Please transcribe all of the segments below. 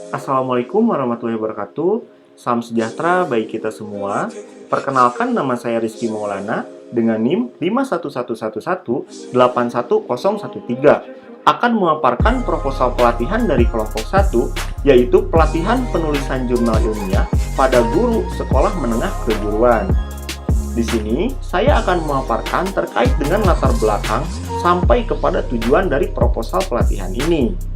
Assalamualaikum warahmatullahi wabarakatuh. Salam sejahtera bagi kita semua. Perkenalkan, nama saya Rizky Maulana dengan NIM 51111811013 akan memaparkan proposal pelatihan dari kelompok 1, yaitu pelatihan penulisan jurnal ilmiah pada guru sekolah menengah kejuruan. Di sini, saya akan memaparkan terkait dengan latar belakang sampai kepada tujuan dari proposal pelatihan ini.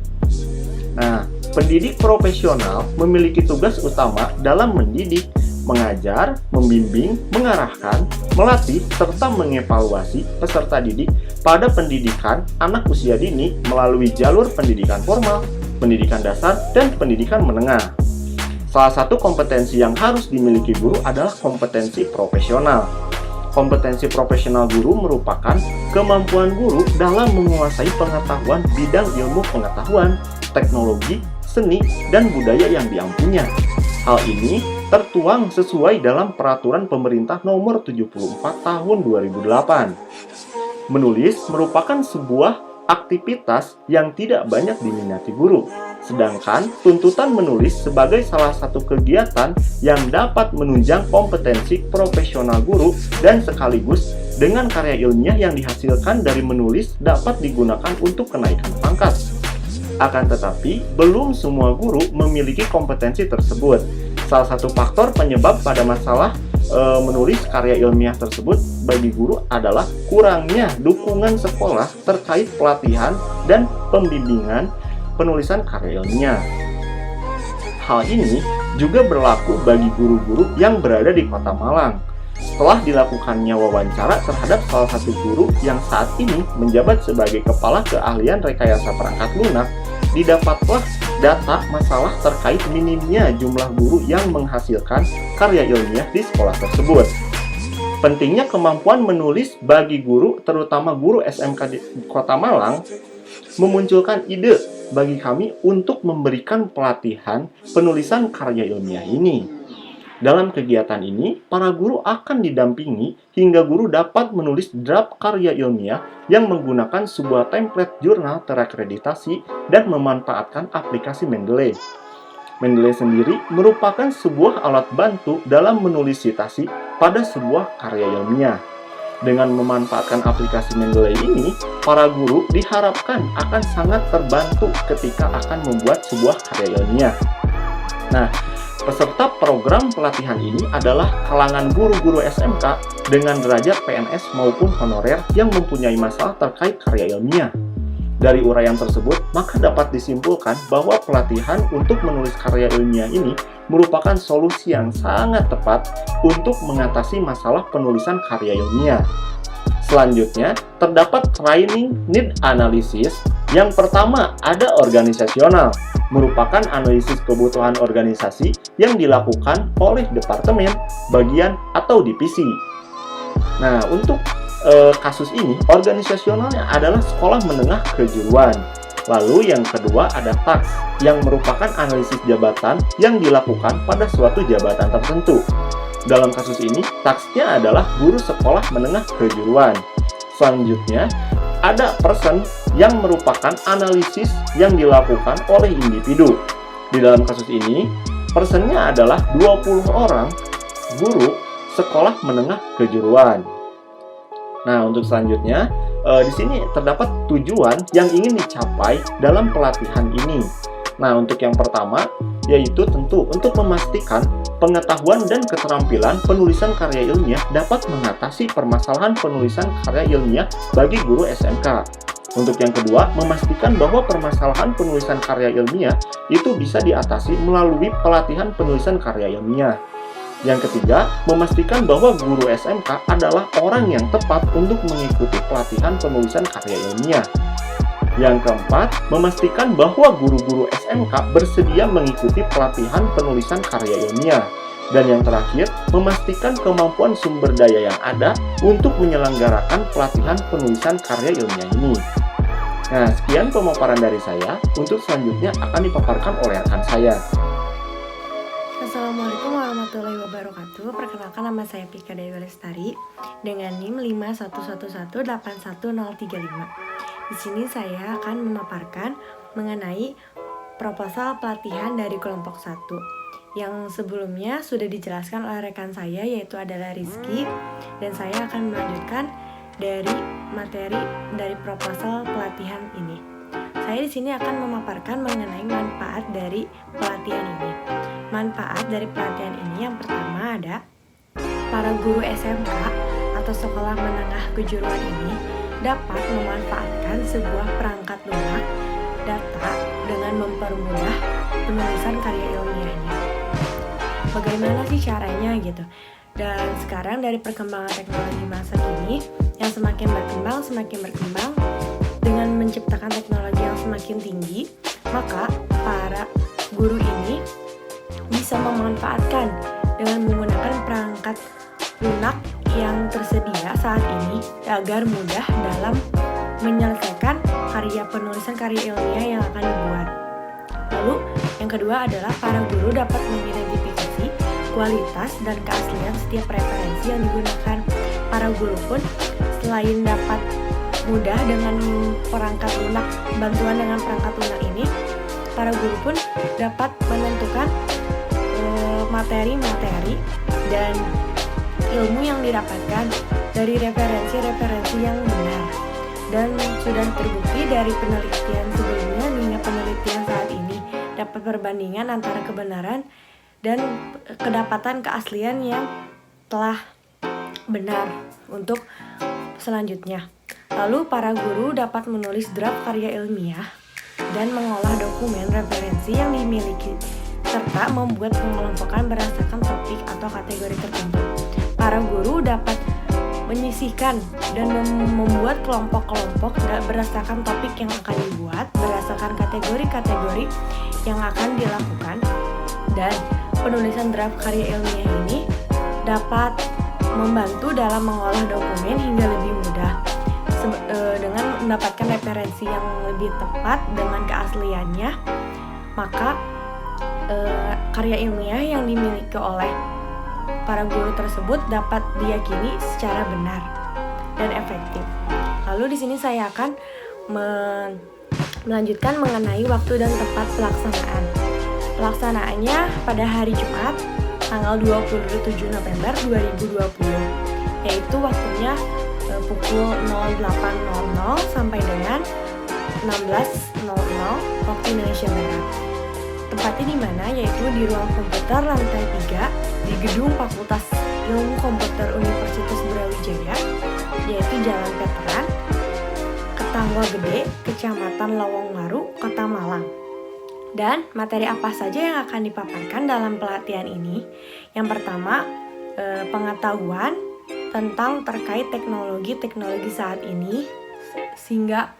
Nah, pendidik profesional memiliki tugas utama dalam mendidik, mengajar, membimbing, mengarahkan, melatih, serta mengevaluasi peserta didik pada pendidikan anak usia dini melalui jalur pendidikan formal, pendidikan dasar, dan pendidikan menengah. Salah satu kompetensi yang harus dimiliki guru adalah kompetensi profesional. Kompetensi profesional guru merupakan kemampuan guru dalam menguasai pengetahuan bidang ilmu pengetahuan, teknologi, seni, dan budaya yang diampunya. Hal ini tertuang sesuai dalam Peraturan Pemerintah Nomor 74 Tahun 2008. Menulis merupakan sebuah aktivitas yang tidak banyak diminati guru. Sedangkan tuntutan menulis sebagai salah satu kegiatan yang dapat menunjang kompetensi profesional guru dan sekaligus dengan karya ilmiah yang dihasilkan dari menulis dapat digunakan untuk kenaikan pangkat. Akan tetapi, belum semua guru memiliki kompetensi tersebut. Salah satu faktor penyebab pada masalah menulis karya ilmiah tersebut bagi guru adalah kurangnya dukungan sekolah terkait pelatihan dan pembimbingan penulisan karya ilmiah. Hal ini juga berlaku bagi guru-guru yang berada di Kota Malang. Setelah dilakukannya wawancara terhadap salah satu guru yang saat ini menjabat sebagai Kepala Keahlian Rekayasa Perangkat Lunak, didapatlah data masalah terkait minimnya jumlah guru yang menghasilkan karya ilmiah di sekolah tersebut. Pentingnya kemampuan menulis bagi guru, terutama guru SMK di Kota Malang, memunculkan ide bagi kami untuk memberikan pelatihan penulisan karya ilmiah ini. Dalam kegiatan ini, para guru akan didampingi hingga guru dapat menulis draft karya ilmiah yang menggunakan sebuah template jurnal terakreditasi dan memanfaatkan aplikasi Mendeley. Mendeley sendiri merupakan sebuah alat bantu dalam menulis citasi pada sebuah karya ilmiah. Dengan memanfaatkan aplikasi Mendeley ini, para guru diharapkan akan sangat terbantu ketika akan membuat sebuah karya ilmiah. Nah, peserta program pelatihan ini adalah kalangan guru-guru SMK dengan derajat PNS maupun honorer yang mempunyai masalah terkait karya ilmiah. Dari uraian tersebut, maka dapat disimpulkan bahwa pelatihan untuk menulis karya ilmiah ini merupakan solusi yang sangat tepat untuk mengatasi masalah penulisan karya ilmiah. Selanjutnya, terdapat training need analysis. Yang pertama, ada organisasional, merupakan analisis kebutuhan organisasi yang dilakukan oleh departemen, bagian, atau divisi. Nah, untuk kasus ini, organisasionalnya adalah sekolah menengah kejuruan. Lalu yang kedua ada task, yang merupakan analisis jabatan yang dilakukan pada suatu jabatan tertentu. Dalam kasus ini, tasknya adalah guru sekolah menengah kejuruan. Selanjutnya, ada person yang merupakan analisis yang dilakukan oleh individu. Di dalam kasus ini, personnya adalah 20 orang guru sekolah menengah kejuruan. Nah, untuk selanjutnya, di sini terdapat tujuan yang ingin dicapai dalam pelatihan ini. Nah, untuk yang pertama, yaitu tentu untuk memastikan pengetahuan dan keterampilan penulisan karya ilmiah dapat mengatasi permasalahan penulisan karya ilmiah bagi guru SMK. Untuk yang kedua, memastikan bahwa permasalahan penulisan karya ilmiah itu bisa diatasi melalui pelatihan penulisan karya ilmiah. Yang ketiga, memastikan bahwa guru SMK adalah orang yang tepat untuk mengikuti pelatihan penulisan karya ilmiah. Yang keempat, memastikan bahwa guru-guru SMK bersedia mengikuti pelatihan penulisan karya ilmiah. Dan yang terakhir, memastikan kemampuan sumber daya yang ada untuk menyelenggarakan pelatihan penulisan karya ilmiah ini. Nah, sekian pemaparan dari saya. Untuk selanjutnya akan dipaparkan oleh rekan saya. Assalamualaikum warahmatullahi wabarakatuh. Perkenalkan, nama saya Pika Dewi Lestari dengan NIM 511181035. Di sini saya akan memaparkan mengenai proposal pelatihan dari kelompok 1 yang sebelumnya sudah dijelaskan oleh rekan saya, yaitu adalah Rizky, dan saya akan melanjutkan dari materi dari proposal pelatihan ini. Saya di sini akan memaparkan mengenai manfaat dari pelatihan ini. Manfaat dari pelatihan ini yang pertama ada para guru SMK atau sekolah menengah kejuruan ini dapat memanfaatkan sebuah perangkat lunak data dengan mempermudah penulisan karya ilmiahnya. Bagaimana sih caranya gitu? Dan sekarang dari perkembangan teknologi masa kini yang semakin berkembang dengan menciptakan teknologi yang semakin tinggi, maka para guru ini bisa memanfaatkan dengan menggunakan perangkat lunak yang tersedia saat ini agar mudah dalam menyelesaikan penulisan karya ilmiah yang akan dibuat. Lalu yang kedua adalah para guru dapat mengidentifikasi kualitas dan keaslian setiap referensi yang digunakan. Para guru pun selain dapat mudah dengan perangkat lunak, bantuan dengan perangkat lunak ini, para guru pun dapat menentukan materi-materi dan ilmu yang didapatkan dari referensi-referensi yang benar. Dan sudah terbukti dari penelitian sebelumnya hingga penelitian saat ini dapat perbandingan antara kebenaran dan kedapatan keaslian yang telah benar untuk selanjutnya. Lalu para guru dapat menulis draft karya ilmiah dan mengolah dokumen referensi yang dimiliki serta membuat pengelompokan berdasarkan topik atau kategori tertentu. Para guru dapat menyisihkan dan membuat kelompok-kelompok berdasarkan topik yang akan dibuat, berdasarkan kategori-kategori yang akan dilakukan, dan penulisan draft karya ilmiah ini dapat membantu dalam mengolah dokumen hingga lebih mudah dengan mendapatkan referensi yang lebih tepat dengan keasliannya. Maka karya ilmiah yang dimiliki oleh para guru tersebut dapat diyakini secara benar dan efektif. Lalu di sini saya akan melanjutkan mengenai waktu dan tempat pelaksanaan. Pelaksanaannya pada hari Jumat tanggal 27 November 2020, yaitu waktunya pukul 08.00 sampai dengan 16.00 waktu Indonesia Barat. Tempatnya di mana? Yaitu di ruang komputer lantai 3 di gedung Fakultas Ilmu Komputer Universitas Brawijaya, yaitu Jalan Veteran, Ketangwa Gede, Kecamatan Lawangwaru, Kota Malang. Dan materi apa saja yang akan dipaparkan dalam pelatihan ini? Yang pertama, pengetahuan tentang terkait teknologi saat ini, sehingga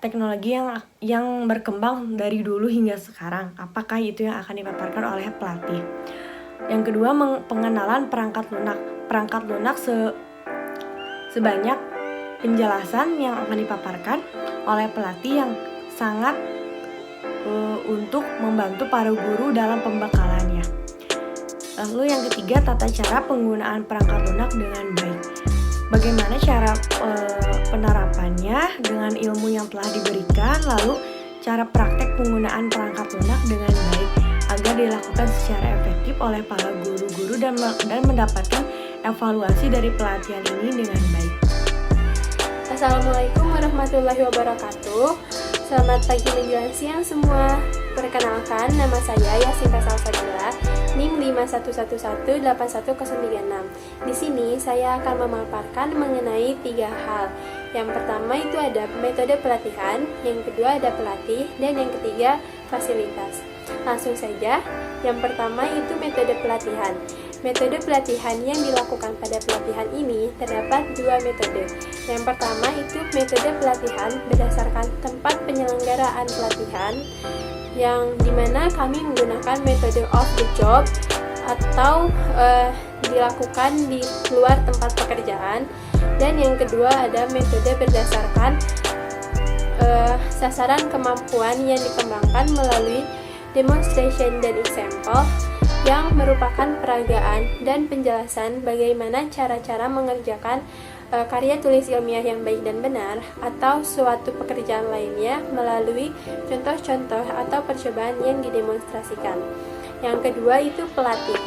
teknologi yang berkembang dari dulu hingga sekarang. Apakah itu yang akan dipaparkan oleh pelatih? Yang kedua, pengenalan perangkat lunak. Perangkat lunak sebanyak penjelasan yang akan dipaparkan oleh pelatih yang sangat untuk membantu para guru dalam pembekalannya. Lalu yang ketiga, tata cara penggunaan perangkat lunak dengan baik. Bagaimana cara penerapannya dengan ilmu yang telah diberikan, lalu cara praktek penggunaan perangkat lunak dengan baik agar dilakukan secara efektif oleh para guru-guru dan mendapatkan evaluasi dari pelatihan ini dengan baik. Assalamualaikum warahmatullahi wabarakatuh. Selamat pagi menjelang siang semua. Perkenalkan, nama saya Yasinta Salsabila, NIM 51118196. Di sini saya akan memaparkan mengenai 3 hal. Yang pertama itu ada metode pelatihan, yang kedua ada pelatih, dan yang ketiga fasilitas. Langsung saja, yang pertama itu metode pelatihan. Metode pelatihan yang dilakukan pada pelatihan ini terdapat 2 metode. Yang pertama itu metode pelatihan berdasarkan tempat penyelenggaraan pelatihan, yang dimana kami menggunakan metode off the job atau dilakukan di luar tempat pekerjaan. Dan yang kedua ada metode berdasarkan sasaran kemampuan yang dikembangkan melalui demonstration dan example, yang merupakan peragaan dan penjelasan bagaimana cara-cara mengerjakan karya tulis ilmiah yang baik dan benar, atau suatu pekerjaan lainnya melalui contoh-contoh atau percobaan yang didemonstrasikan. Yang kedua itu pelatih.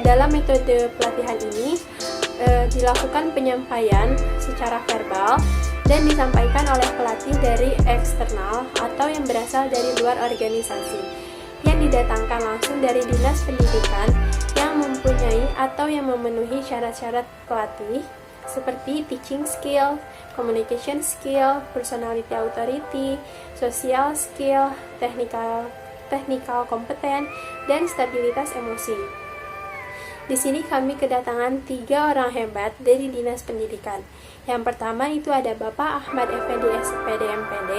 Dalam metode pelatihan ini dilakukan penyampaian secara verbal dan disampaikan oleh pelatih dari eksternal atau yang berasal dari luar organisasi, yang didatangkan langsung dari dinas pendidikan yang mempunyai atau yang memenuhi syarat-syarat pelatih seperti teaching skill, communication skill, personality authority, social skill, technical kompeten, dan stabilitas emosi. Di sini kami kedatangan 3 orang hebat dari Dinas Pendidikan. Yang pertama itu ada Bapak Ahmad Effendi SPD MPD.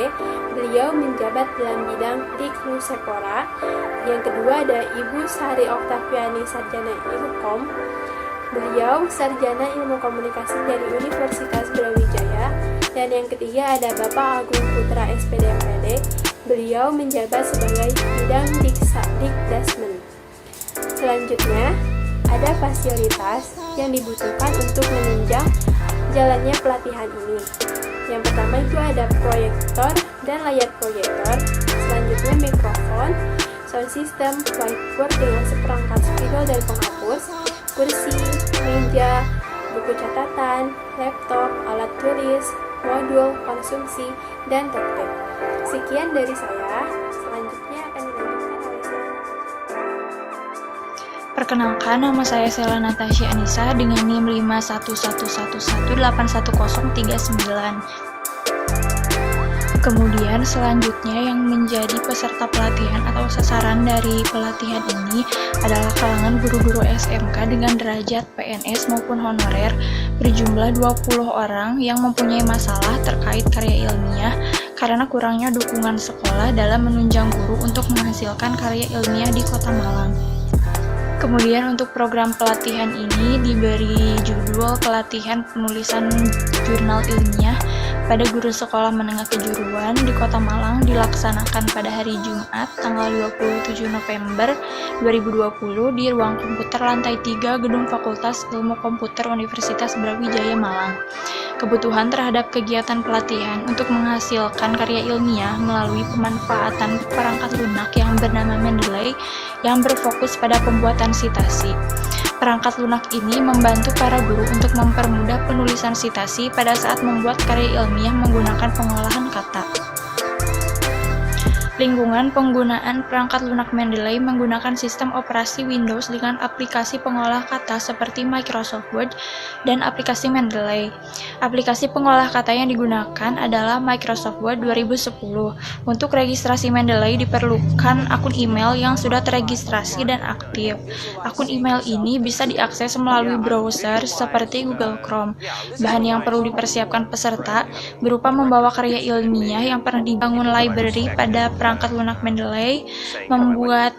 Beliau menjabat dalam bidang Diknu Sepora. Yang kedua ada Ibu Sari Oktaviani Sarjana Ilkom. Beliau sarjana ilmu komunikasi dari Universitas Brawijaya. Dan yang ketiga ada Bapak Agung Putra SPD MPD. Beliau menjabat sebagai bidang Dikdasmen. Selanjutnya ada fasilitas yang dibutuhkan untuk menunjang jalannya pelatihan ini. Yang pertama itu ada proyektor dan layar proyektor, selanjutnya mikrofon, sound system, whiteboard dengan seperangkat spidol dan penghapus, kursi, meja, buku catatan, laptop, alat tulis, modul, konsumsi, dan tab-tab. Sekian dari saya, selanjutnya akan dilanjutkan oleh saya. Perkenalkan, nama saya Sela Natasha Anissa dengan NIM 51111811039. Kemudian selanjutnya yang menjadi peserta pelatihan atau sasaran dari pelatihan ini adalah kalangan guru-guru SMK dengan derajat PNS maupun honorer berjumlah 20 orang yang mempunyai masalah terkait karya ilmiah karena kurangnya dukungan sekolah dalam menunjang guru untuk menghasilkan karya ilmiah di Kota Malang. Kemudian untuk program pelatihan ini diberi judul pelatihan penulisan jurnal ilmiah pada guru sekolah menengah kejuruan di Kota Malang dilaksanakan pada hari Jumat tanggal 27 November 2020 di ruang komputer lantai 3 Gedung Fakultas Ilmu Komputer Universitas Brawijaya Malang. Kebutuhan terhadap kegiatan pelatihan untuk menghasilkan karya ilmiah melalui pemanfaatan perangkat lunak yang bernama Mendeley yang berfokus pada pembuatan sitasi. Perangkat lunak ini membantu para guru untuk mempermudah penulisan sitasi pada saat membuat karya ilmiah menggunakan pengolahan kata. Lingkungan penggunaan perangkat lunak Mendeley menggunakan sistem operasi Windows dengan aplikasi pengolah kata seperti Microsoft Word dan aplikasi Mendeley. Aplikasi pengolah kata yang digunakan adalah Microsoft Word 2010. Untuk registrasi Mendeley diperlukan akun email yang sudah terregistrasi dan aktif. Akun email ini bisa diakses melalui browser seperti Google Chrome. Bahan yang perlu dipersiapkan peserta berupa membawa karya ilmiah yang pernah dibangun library pada perangkat lunak Mendeley, membuat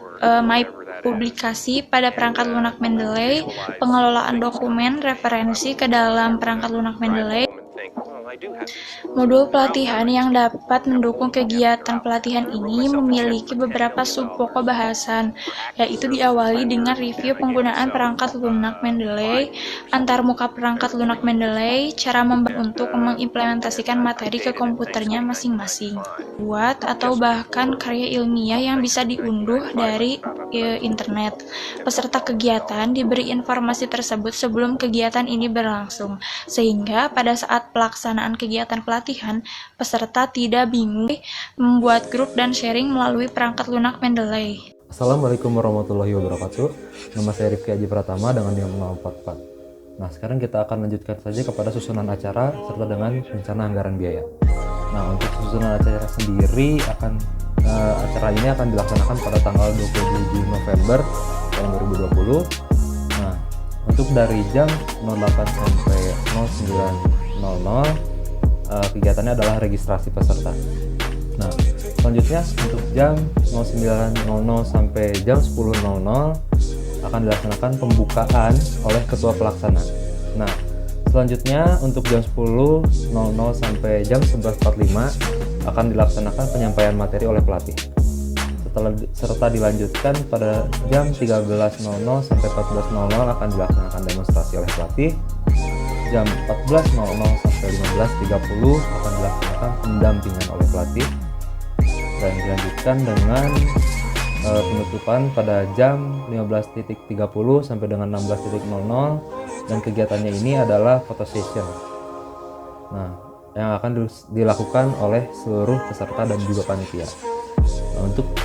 publikasi pada perangkat lunak Mendeley, pengelolaan dokumen referensi ke dalam perangkat lunak Mendeley. Modul pelatihan yang dapat mendukung kegiatan pelatihan ini memiliki beberapa subpokok bahasan, yaitu diawali dengan review penggunaan perangkat lunak Mendeley, antarmuka perangkat lunak Mendeley, cara untuk mengimplementasikan materi ke komputernya masing-masing, buat atau bahkan karya ilmiah yang bisa diunduh dari internet. Peserta kegiatan diberi informasi tersebut sebelum kegiatan ini berlangsung, sehingga pada saat pelaksanaan kegiatan pelatihan, peserta tidak bingung membuat grup dan sharing melalui perangkat lunak Mendeley. Assalamualaikum warahmatullahi wabarakatuh. Nama saya Rifki Haji Pratama dengan NIM 044. Nah, sekarang kita akan lanjutkan saja kepada susunan acara serta dengan rencana anggaran biaya. Nah, untuk susunan acara sendiri acara ini akan dilaksanakan pada tanggal 27 November tahun 2020. Nah, untuk dari jam 08 sampai 09.00 kegiatannya adalah registrasi peserta. Nah, selanjutnya untuk jam 09.00 sampai jam 10.00 akan dilaksanakan pembukaan oleh ketua pelaksana. Nah, selanjutnya untuk jam 10.00 sampai jam 11.45 akan dilaksanakan penyampaian materi oleh pelatih. Serta dilanjutkan pada jam 13.00 sampai 14.00 akan dilaksanakan demonstrasi oleh pelatih. jam 14.00 sampai 15.30 akan dilaksanakan pendampingan oleh pelatih, dan dilanjutkan dengan penutupan pada jam 15.30 sampai dengan 16.00, dan kegiatannya ini adalah photo session. Nah, yang akan dilakukan oleh seluruh peserta dan juga panitia.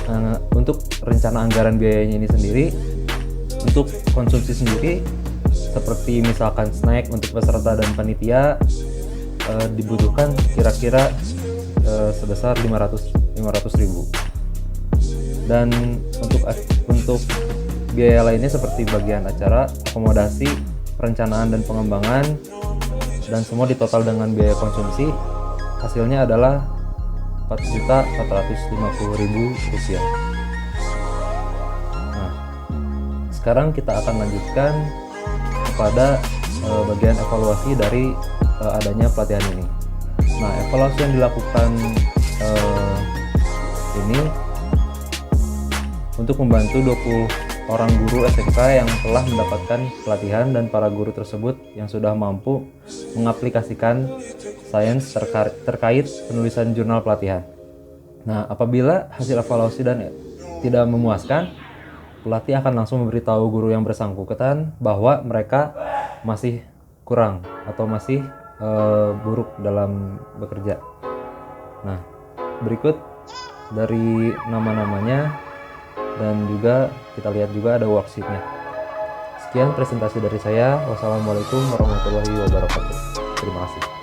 Nah, untuk rencana anggaran biayanya ini sendiri, untuk konsumsi sendiri seperti misalkan snack untuk peserta dan panitia dibutuhkan kira-kira sebesar 500.000. Dan untuk biaya lainnya seperti bagian acara, akomodasi, perencanaan dan pengembangan, dan semua ditotal dengan biaya konsumsi, hasilnya adalah Rp4.450.000. Nah, sekarang kita akan lanjutkan kepada bagian evaluasi dari adanya pelatihan ini. Nah, evaluasi yang dilakukan ini untuk membantu 20 orang guru SMK yang telah mendapatkan pelatihan, dan para guru tersebut yang sudah mampu mengaplikasikan sains terkait penulisan jurnal pelatihan. Nah, apabila hasil evaluasi dan tidak memuaskan, pelatih akan langsung memberitahu guru yang bersangkutan bahwa mereka masih kurang atau masih buruk dalam bekerja. Nah, berikut dari nama-namanya, dan juga kita lihat juga ada worksheetnya. Sekian presentasi dari saya. Wassalamualaikum warahmatullahi wabarakatuh. Terima kasih.